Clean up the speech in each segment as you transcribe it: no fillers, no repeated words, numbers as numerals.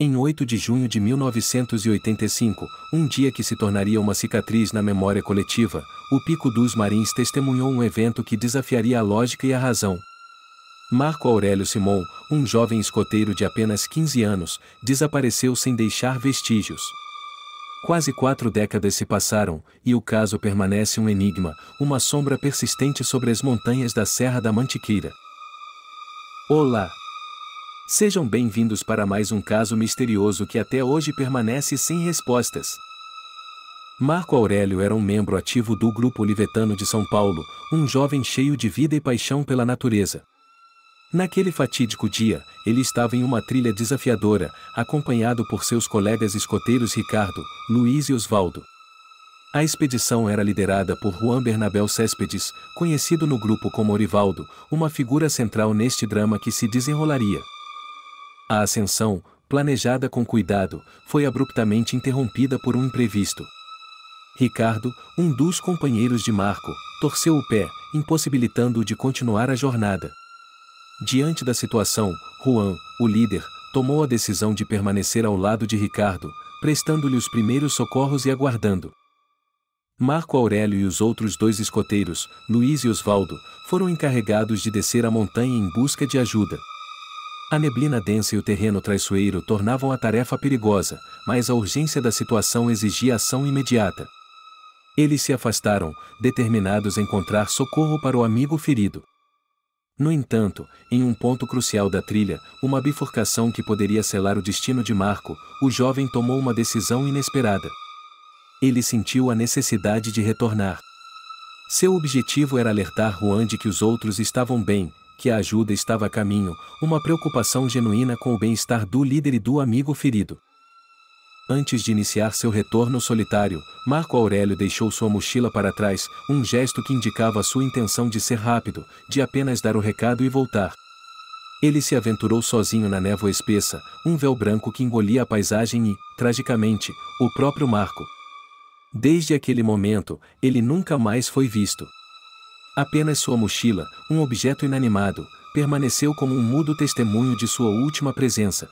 Em 8 de junho de 1985, um dia que se tornaria uma cicatriz na memória coletiva, o Pico dos Marins testemunhou um evento que desafiaria a lógica e a razão. Marco Aurélio Simon, um jovem escoteiro de apenas 15 anos, desapareceu sem deixar vestígios. Quase 4 décadas se passaram, e o caso permanece um enigma, uma sombra persistente sobre as montanhas da Serra da Mantiqueira. Olá! Sejam bem-vindos para mais um caso misterioso que até hoje permanece sem respostas. Marco Aurélio era um membro ativo do Grupo Olivetano de São Paulo, um jovem cheio de vida e paixão pela natureza. Naquele fatídico dia, ele estava em uma trilha desafiadora, acompanhado por seus colegas escoteiros Ricardo, Luiz e Osvaldo. A expedição era liderada por Juan Bernabel Céspedes, conhecido no grupo como Orivaldo, uma figura central neste drama que se desenrolaria. A ascensão, planejada com cuidado, foi abruptamente interrompida por um imprevisto. Ricardo, um dos companheiros de Marco, torceu o pé, impossibilitando-o de continuar a jornada. Diante da situação, Juan, o líder, tomou a decisão de permanecer ao lado de Ricardo, prestando-lhe os primeiros socorros e aguardando. Marco Aurélio e os outros 2 escoteiros, Luiz e Osvaldo, foram encarregados de descer a montanha em busca de ajuda. A neblina densa e o terreno traiçoeiro tornavam a tarefa perigosa, mas a urgência da situação exigia ação imediata. Eles se afastaram, determinados a encontrar socorro para o amigo ferido. No entanto, em um ponto crucial da trilha, uma bifurcação que poderia selar o destino de Marco, o jovem tomou uma decisão inesperada. Ele sentiu a necessidade de retornar. Seu objetivo era alertar Juan de que os outros estavam bem, que a ajuda estava a caminho, uma preocupação genuína com o bem-estar do líder e do amigo ferido. Antes de iniciar seu retorno solitário, Marco Aurélio deixou sua mochila para trás, um gesto que indicava sua intenção de ser rápido, de apenas dar o recado e voltar. Ele se aventurou sozinho na névoa espessa, um véu branco que engolia a paisagem e, tragicamente, o próprio Marco. Desde aquele momento, ele nunca mais foi visto. Apenas sua mochila, um objeto inanimado, permaneceu como um mudo testemunho de sua última presença.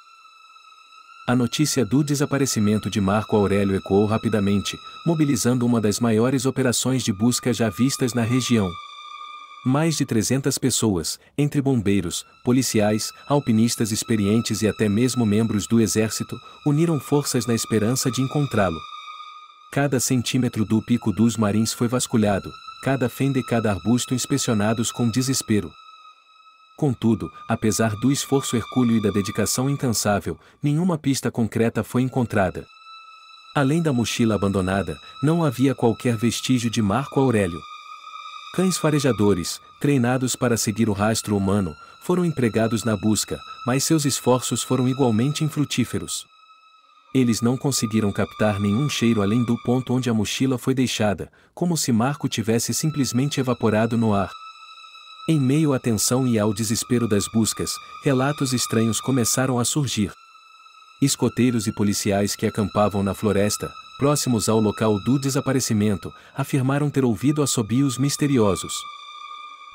A notícia do desaparecimento de Marco Aurélio ecoou rapidamente, mobilizando uma das maiores operações de busca já vistas na região. Mais de 300 pessoas, entre bombeiros, policiais, alpinistas experientes e até mesmo membros do exército, uniram forças na esperança de encontrá-lo. Cada centímetro do Pico dos Marins foi vasculhado, cada fenda e cada arbusto inspecionados com desespero. Contudo, apesar do esforço hercúleo e da dedicação incansável, nenhuma pista concreta foi encontrada. Além da mochila abandonada, não havia qualquer vestígio de Marco Aurélio. Cães farejadores, treinados para seguir o rastro humano, foram empregados na busca, mas seus esforços foram igualmente infrutíferos. Eles não conseguiram captar nenhum cheiro além do ponto onde a mochila foi deixada, como se Marco tivesse simplesmente evaporado no ar. Em meio à tensão e ao desespero das buscas, relatos estranhos começaram a surgir. Escoteiros e policiais que acampavam na floresta, próximos ao local do desaparecimento, afirmaram ter ouvido assobios misteriosos.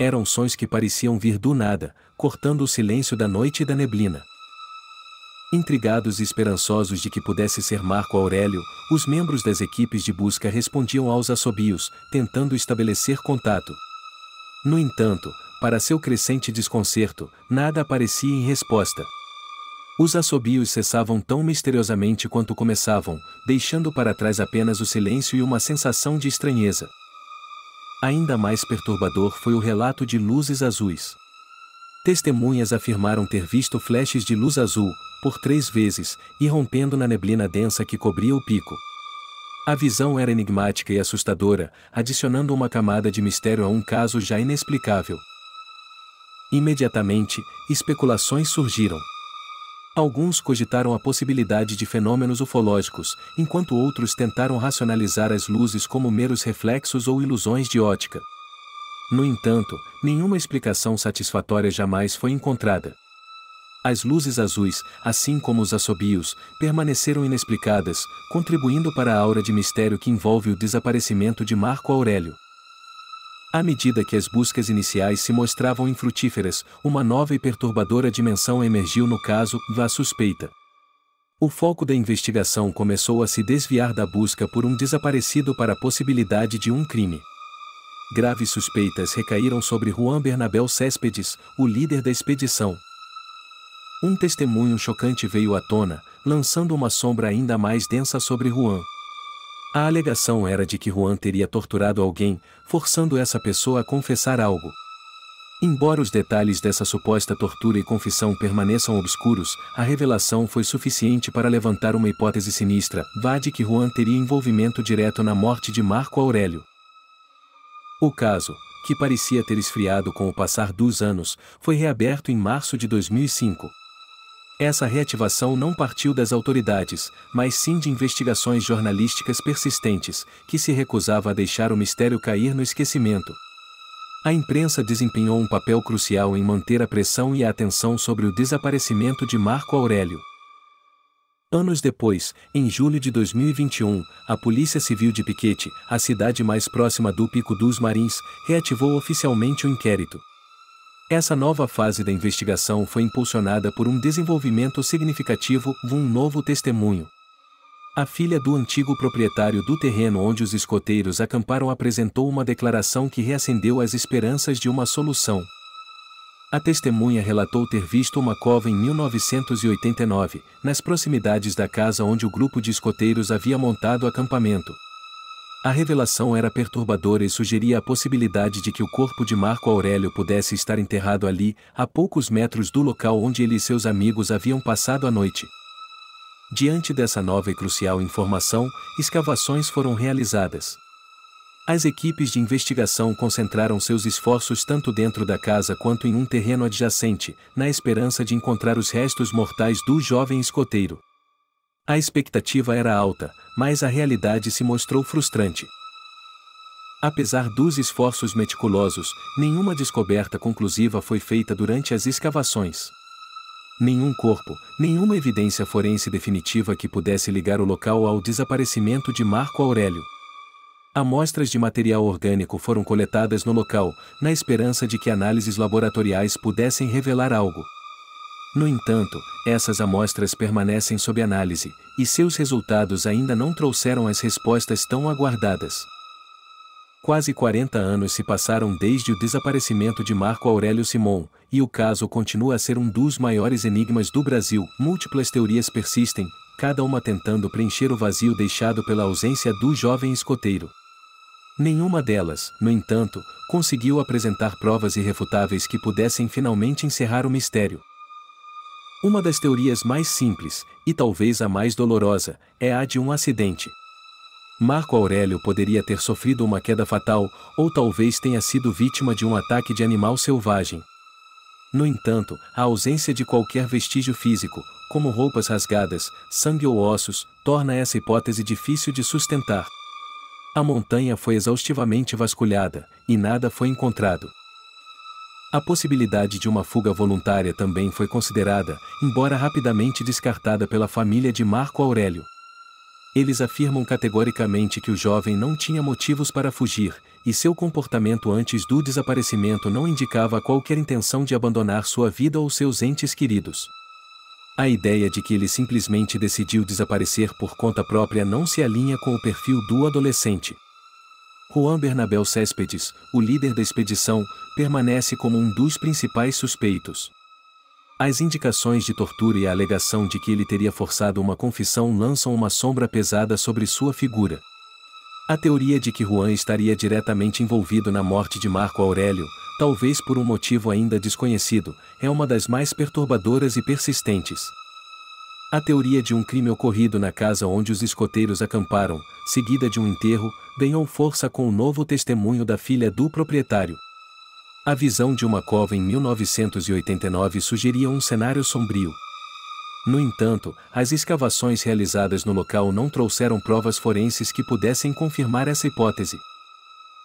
Eram sons que pareciam vir do nada, cortando o silêncio da noite e da neblina. Intrigados e esperançosos de que pudesse ser Marco Aurélio, os membros das equipes de busca respondiam aos assobios, tentando estabelecer contato. No entanto, para seu crescente desconcerto, nada aparecia em resposta. Os assobios cessavam tão misteriosamente quanto começavam, deixando para trás apenas o silêncio e uma sensação de estranheza. Ainda mais perturbador foi o relato de luzes azuis. Testemunhas afirmaram ter visto flashes de luz azul, por 3 vezes, irrompendo na neblina densa que cobria o pico. A visão era enigmática e assustadora, adicionando uma camada de mistério a um caso já inexplicável. Imediatamente, especulações surgiram. Alguns cogitaram a possibilidade de fenômenos ufológicos, enquanto outros tentaram racionalizar as luzes como meros reflexos ou ilusões de ótica. No entanto, nenhuma explicação satisfatória jamais foi encontrada. As luzes azuis, assim como os assobios, permaneceram inexplicadas, contribuindo para a aura de mistério que envolve o desaparecimento de Marco Aurélio. À medida que as buscas iniciais se mostravam infrutíferas, uma nova e perturbadora dimensão emergiu no caso, a suspeita. O foco da investigação começou a se desviar da busca por um desaparecido para a possibilidade de um crime. Graves suspeitas recaíram sobre Juan Bernabel Céspedes, o líder da expedição. Um testemunho chocante veio à tona, lançando uma sombra ainda mais densa sobre Juan. A alegação era de que Juan teria torturado alguém, forçando essa pessoa a confessar algo. Embora os detalhes dessa suposta tortura e confissão permaneçam obscuros, a revelação foi suficiente para levantar uma hipótese sinistra, de que Juan teria envolvimento direto na morte de Marco Aurélio. O caso, que parecia ter esfriado com o passar dos anos, foi reaberto em março de 2005. Essa reativação não partiu das autoridades, mas sim de investigações jornalísticas persistentes, que se recusava a deixar o mistério cair no esquecimento. A imprensa desempenhou um papel crucial em manter a pressão e a atenção sobre o desaparecimento de Marco Aurélio. Anos depois, em julho de 2021, a Polícia Civil de Piquete, a cidade mais próxima do Pico dos Marins, reativou oficialmente o inquérito. Essa nova fase da investigação foi impulsionada por um desenvolvimento significativo, um novo testemunho. A filha do antigo proprietário do terreno onde os escoteiros acamparam apresentou uma declaração que reacendeu as esperanças de uma solução. A testemunha relatou ter visto uma cova em 1989, nas proximidades da casa onde o grupo de escoteiros havia montado acampamento. A revelação era perturbadora e sugeria a possibilidade de que o corpo de Marco Aurélio pudesse estar enterrado ali, a poucos metros do local onde ele e seus amigos haviam passado a noite. Diante dessa nova e crucial informação, escavações foram realizadas. As equipes de investigação concentraram seus esforços tanto dentro da casa quanto em um terreno adjacente, na esperança de encontrar os restos mortais do jovem escoteiro. A expectativa era alta, mas a realidade se mostrou frustrante. Apesar dos esforços meticulosos, nenhuma descoberta conclusiva foi feita durante as escavações. Nenhum corpo, nenhuma evidência forense definitiva que pudesse ligar o local ao desaparecimento de Marco Aurélio. Amostras de material orgânico foram coletadas no local, na esperança de que análises laboratoriais pudessem revelar algo. No entanto, essas amostras permanecem sob análise, e seus resultados ainda não trouxeram as respostas tão aguardadas. Quase 40 anos se passaram desde o desaparecimento de Marco Aurélio Simon, e o caso continua a ser um dos maiores enigmas do Brasil. Múltiplas teorias persistem, cada uma tentando preencher o vazio deixado pela ausência do jovem escoteiro. Nenhuma delas, no entanto, conseguiu apresentar provas irrefutáveis que pudessem finalmente encerrar o mistério. Uma das teorias mais simples, e talvez a mais dolorosa, é a de um acidente. Marco Aurélio poderia ter sofrido uma queda fatal, ou talvez tenha sido vítima de um ataque de animal selvagem. No entanto, a ausência de qualquer vestígio físico, como roupas rasgadas, sangue ou ossos, torna essa hipótese difícil de sustentar. A montanha foi exaustivamente vasculhada, e nada foi encontrado. A possibilidade de uma fuga voluntária também foi considerada, embora rapidamente descartada pela família de Marco Aurélio. Eles afirmam categoricamente que o jovem não tinha motivos para fugir, e seu comportamento antes do desaparecimento não indicava qualquer intenção de abandonar sua vida ou seus entes queridos. A ideia de que ele simplesmente decidiu desaparecer por conta própria não se alinha com o perfil do adolescente. Juan Bernabel Céspedes, o líder da expedição, permanece como um dos principais suspeitos. As indicações de tortura e a alegação de que ele teria forçado uma confissão lançam uma sombra pesada sobre sua figura. A teoria de que Juan estaria diretamente envolvido na morte de Marco Aurélio, talvez por um motivo ainda desconhecido, é uma das mais perturbadoras e persistentes. A teoria de um crime ocorrido na casa onde os escoteiros acamparam, seguida de um enterro, ganhou força com o novo testemunho da filha do proprietário. A visão de uma cova em 1989 sugeria um cenário sombrio. No entanto, as escavações realizadas no local não trouxeram provas forenses que pudessem confirmar essa hipótese.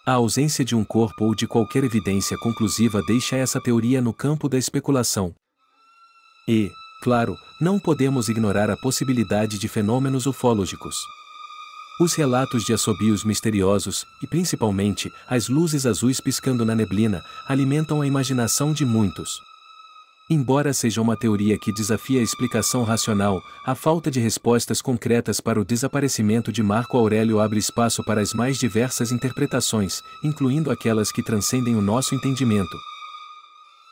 A ausência de um corpo ou de qualquer evidência conclusiva deixa essa teoria no campo da especulação. E, claro, não podemos ignorar a possibilidade de fenômenos ufólogicos. Os relatos de assobios misteriosos, e principalmente, as luzes azuis piscando na neblina, alimentam a imaginação de muitos. Embora seja uma teoria que desafia a explicação racional, a falta de respostas concretas para o desaparecimento de Marco Aurélio abre espaço para as mais diversas interpretações, incluindo aquelas que transcendem o nosso entendimento.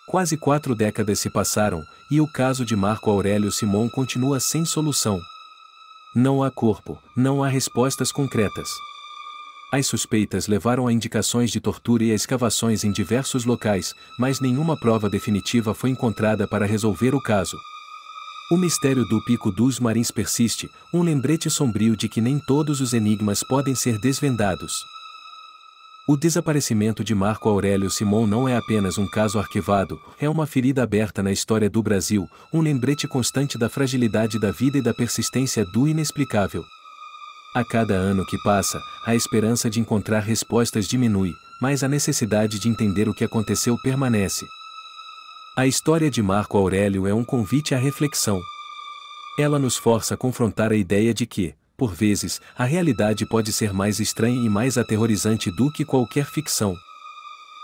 Quase 4 décadas se passaram, e o caso de Marco Aurélio Simão continua sem solução. Não há corpo, não há respostas concretas. As suspeitas levaram a indicações de tortura e a escavações em diversos locais, mas nenhuma prova definitiva foi encontrada para resolver o caso. O mistério do Pico dos Marins persiste, um lembrete sombrio de que nem todos os enigmas podem ser desvendados. O desaparecimento de Marco Aurélio Simão não é apenas um caso arquivado, é uma ferida aberta na história do Brasil, um lembrete constante da fragilidade da vida e da persistência do inexplicável. A cada ano que passa, a esperança de encontrar respostas diminui, mas a necessidade de entender o que aconteceu permanece. A história de Marco Aurélio é um convite à reflexão. Ela nos força a confrontar a ideia de que, por vezes, a realidade pode ser mais estranha e mais aterrorizante do que qualquer ficção.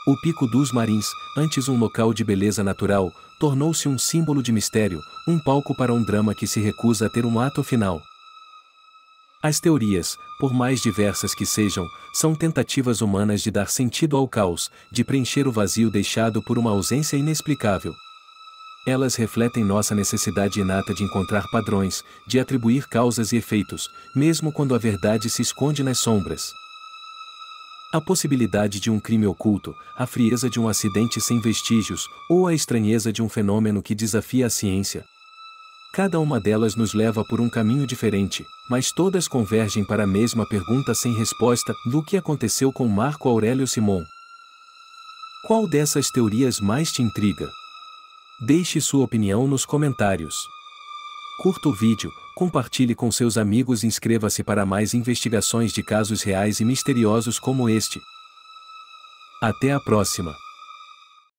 O Pico dos Marins, antes um local de beleza natural, tornou-se um símbolo de mistério, um palco para um drama que se recusa a ter um ato final. As teorias, por mais diversas que sejam, são tentativas humanas de dar sentido ao caos, de preencher o vazio deixado por uma ausência inexplicável. Elas refletem nossa necessidade inata de encontrar padrões, de atribuir causas e efeitos, mesmo quando a verdade se esconde nas sombras. A possibilidade de um crime oculto, a frieza de um acidente sem vestígios, ou a estranheza de um fenômeno que desafia a ciência. Cada uma delas nos leva por um caminho diferente, mas todas convergem para a mesma pergunta sem resposta: do que aconteceu com Marco Aurélio Simão? Qual dessas teorias mais te intriga? Deixe sua opinião nos comentários. Curta o vídeo, compartilhe com seus amigos e inscreva-se para mais investigações de casos reais e misteriosos como este. Até a próxima!